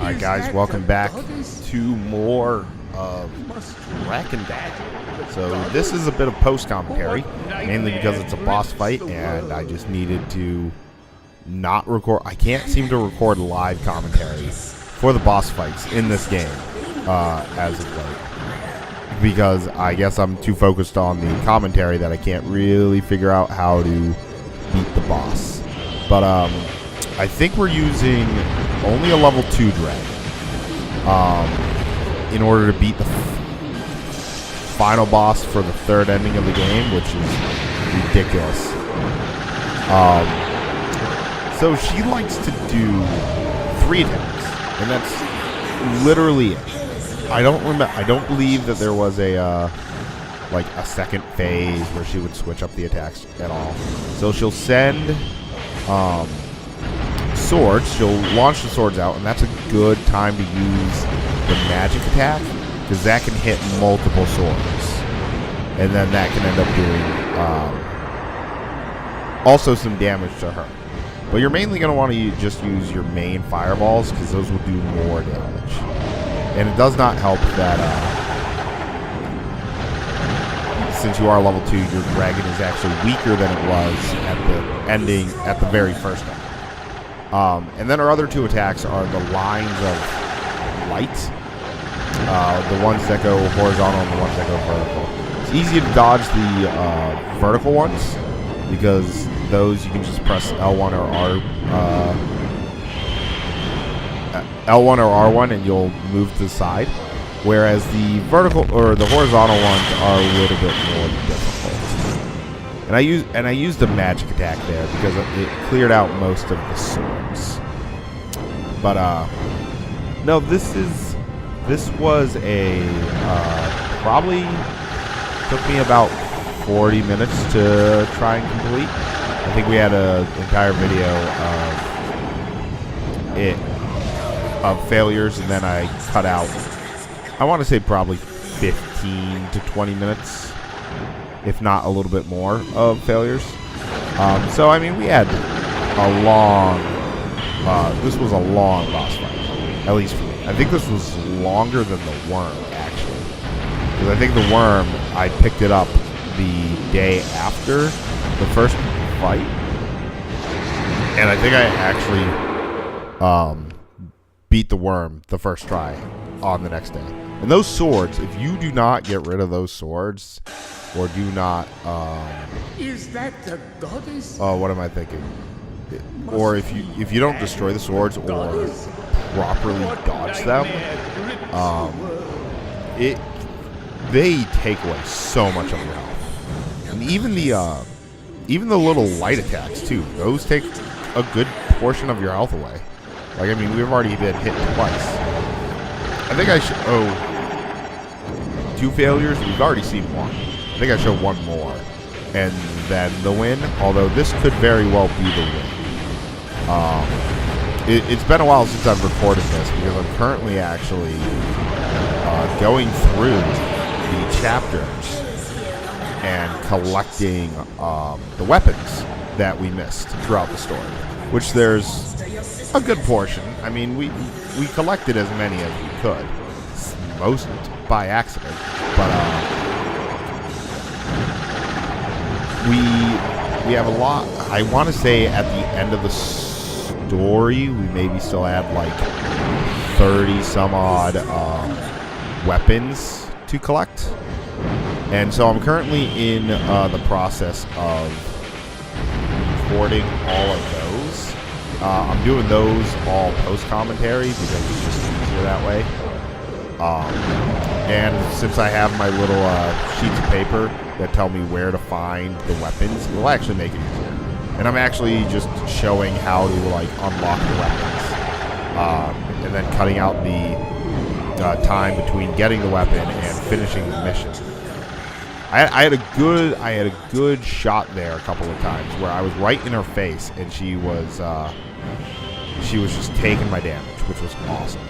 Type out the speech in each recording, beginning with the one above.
Alright guys, welcome back to more of Drakengard. So this is a bit of post-commentary, mainly because it's a boss fight and I just needed to not record. I can't seem to record live commentary for the boss fights in this game as of late, because I guess I'm too focused on the commentary that I can't really figure out how to beat the boss. But I think we're using only a level 2 Drag in order to beat the final boss for the third ending of the game, which is ridiculous. So she likes to do 3 attacks, and that's literally it. I don't believe that there was a like a second phase where she would switch up the attacks at all. So she'll send swords. She'll launch the swords out, and that's a good time to use the magic attack, because that can hit multiple swords, and then that can end up doing also some damage to her. But you're mainly going to want to just use your main fireballs, because those will do more damage. And it does not help that since you are level 2, your dragon is actually weaker than it was at the ending, at the very first ending. And then our other 2 attacks are the lines of light, the ones that go horizontal and the ones that go vertical. It's easy to dodge the vertical ones, because those you can just press L1 or L1 or R1 and you'll move to the side. Whereas the vertical or the horizontal ones are a little bit more difficult. And I used the magic attack there because it cleared out most of the swords. But no, this was a probably took me about 40 minutes to try and complete. I think we had an entire video of failures, and then I cut out, I want to say probably 15 to 20 minutes, if not a little bit more, of failures. So I mean, we had a long, this was a long boss fight, at least for me. I think this was longer than the worm, actually, because I think the worm, I picked it up the day after the first fight, and I think I actually beat the worm the first try on the next day. And those swords, if you do not get rid of those swords, or do not is that the goddess? Oh, what am I thinking? Or if you don't destroy the swords or properly dodge them, they take away so much of your health. And even the little light attacks too, those take a good portion of your health away. Like, I mean, we've already been hit twice. I think I should, 2 failures, we've already seen 1. I think I show 1 more, and then the win, although this could very well be the win. It's been a while since I've recorded this, because I'm currently actually going through the chapters and collecting the weapons that we missed throughout the story, which there's a good portion. I mean, we collected as many as we could, most by accident, but we have a lot. I want to say at the end of the story, we maybe still had like 30 some odd weapons to collect, and so I'm currently in the process of recording all of those. I'm doing those all post-commentary because it's just easier that way. And since I have my little sheets of paper that tell me where to find the weapons, it'll actually make it easier. And I'm actually just showing how to like unlock the weapons, and then cutting out the time between getting the weapon and finishing the mission. I had a good shot there a couple of times where I was right in her face, and she was just taking my damage, which was awesome.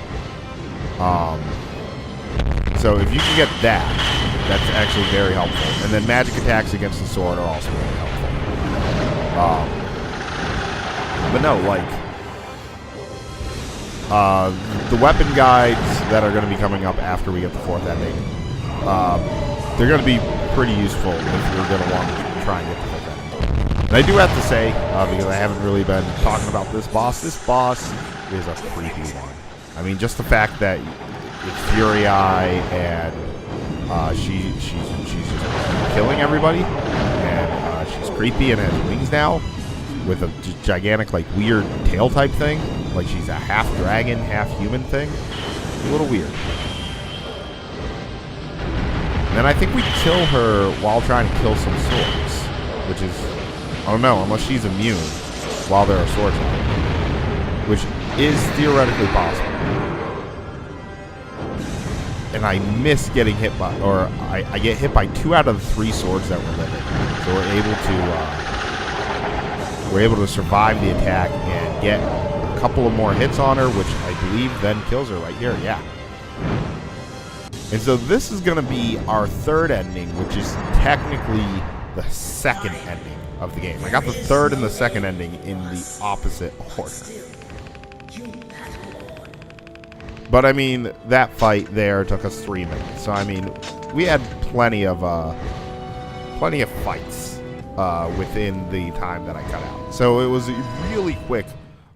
So if you can get that, that's actually very helpful. And then magic attacks against the sword are also really helpful. But no, like, the weapon guides that are going to be coming up after we get the 4th ending, they're going to be pretty useful if you're going to want to try and get the 5th ending. And I do have to say, because I haven't really been talking about this boss is a creepy one. I mean, just the fact that it's Fury Eye and she's just killing everybody, and she's creepy and has wings now with a gigantic, like, weird tail type thing. Like she's a half dragon, half human thing. A little weird. And then I think we kill her while trying to kill some swords, which is, I don't know, unless she's immune while there are swords on her, which is theoretically possible. And I miss getting hit by, or I get hit by 2 out of the 3 swords that were living. So we're able to survive the attack and get a couple of more hits on her, which I believe then kills her right here. Yeah. And so this is going to be our 3rd ending, which is technically the 2nd ending of the game. I got the 3rd and the 2nd ending in the opposite order. But I mean, that fight there took us 3 minutes. So I mean, we had plenty of fights within the time that I cut out. So it was a really quick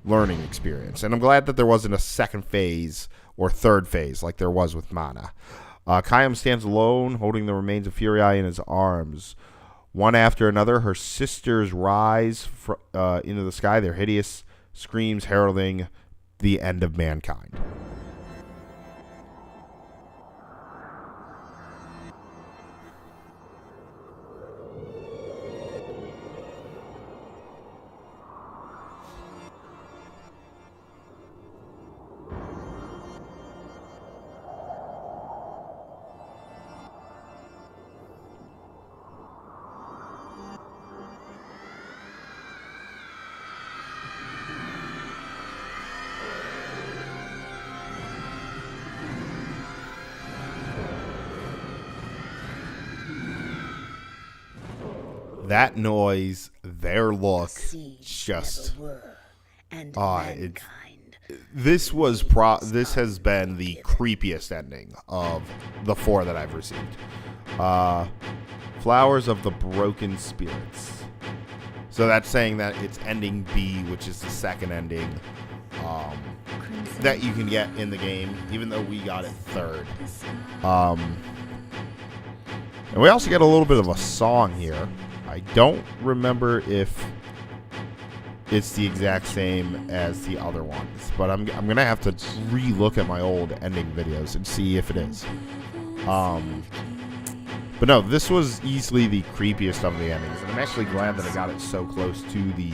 learning experience, and I'm glad that there wasn't a 2nd phase or 3rd phase like there was with Mana. Kayam stands alone, holding the remains of Fury Eye in his arms. One after another, her sisters rise into the sky, their hideous screams heralding the end of mankind. That noise, their look, just this has been the creepiest ending of the 4 that I've received. Flowers of the Broken Spirits. So that's saying that it's ending B, which is the 2nd ending that you can get in the game, even though we got it 3rd. And we also get a little bit of a song here. I don't remember if it's the exact same as the other ones, but I'm gonna have to re-look at my old ending videos and see if it is. But no, this was easily the creepiest of the endings, and I'm actually glad that I got it so close to the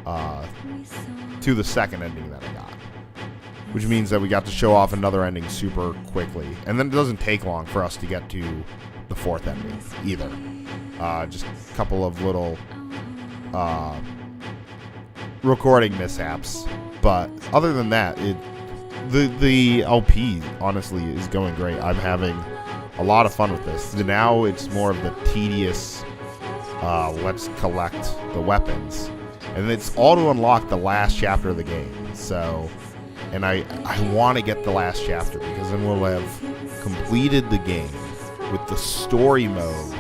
2nd ending that I got, which means that we got to show off another ending super quickly, and then it doesn't take long for us to get to the 4th ending either. Just a couple of little recording mishaps, but other than that, the LP honestly is going great. I'm having a lot of fun with this. Now it's more of the tedious, let's collect the weapons, and it's all to unlock the last chapter of the game. So, and I want to get the last chapter because then we'll have completed the game with the story mode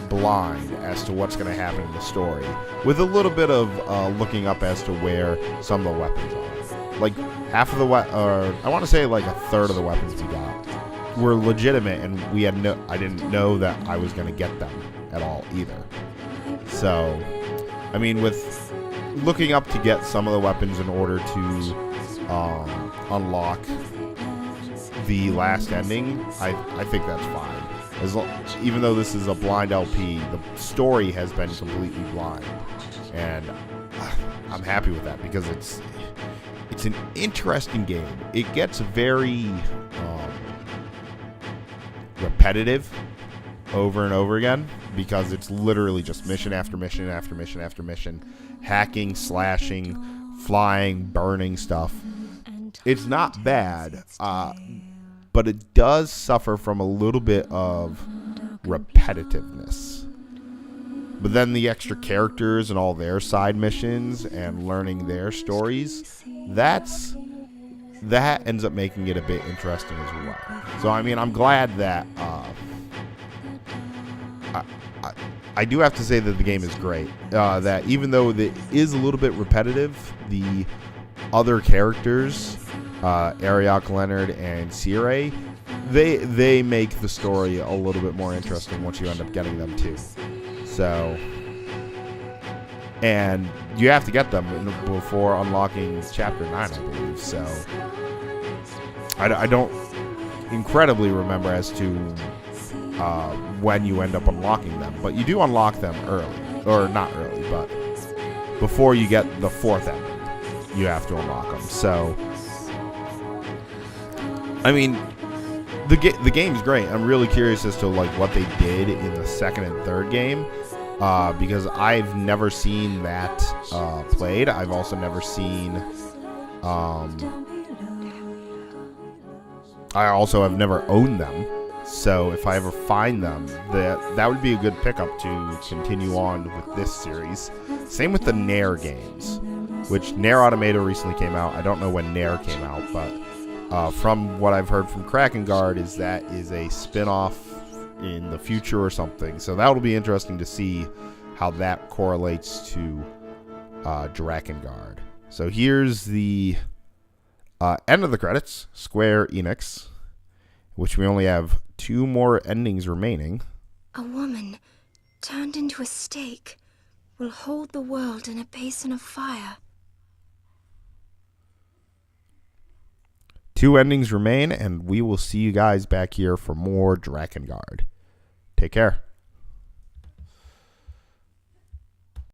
blind as to what's going to happen in the story, with a little bit of looking up as to where some of the weapons are. Like half of the I want to say like a third of the weapons we got were legitimate, and we had I didn't know that I was going to get them at all either. So, I mean, with looking up to get some of the weapons in order to unlock the last ending, I think that's fine. Even though this is a blind LP, the story has been completely blind, and I'm happy with that because it's an interesting game. It gets very repetitive over and over again because it's literally just mission after mission after mission after mission, hacking, slashing, flying, burning stuff. It's not bad, but it does suffer from a little bit of repetitiveness. But then the extra characters and all their side missions and learning their stories, that's that ends up making it a bit interesting as well. So I mean, I'm glad that I do have to say that the game is great. That even though it is a little bit repetitive, the other characters, Ariok, Leonard, and Sire, they make the story a little bit more interesting once you end up getting them too. So, and you have to get them before unlocking Chapter 9, I believe. So, I don't incredibly remember as to when you end up unlocking them, but you do unlock them early, or not early, but before you get the 4th ending, you have to unlock them. So, I mean, the game's great. I'm really curious as to like what they did in the 2nd and 3rd game, because I've never seen that played. I've also never seen. I also have never owned them. So if I ever find them, that would be a good pickup to continue on with this series. Same with the Nair games, which Nair Automata recently came out. I don't know when Nair came out, but from what I've heard from Drakengard is that is a spin-off in the future or something. So that will be interesting to see how that correlates to Drakengard. So here's the end of the credits, Square Enix, which we only have 2 more endings remaining. A woman turned into a stake will hold the world in a basin of fire. 2 endings remain, and we will see you guys back here for more Drakengard. Take care.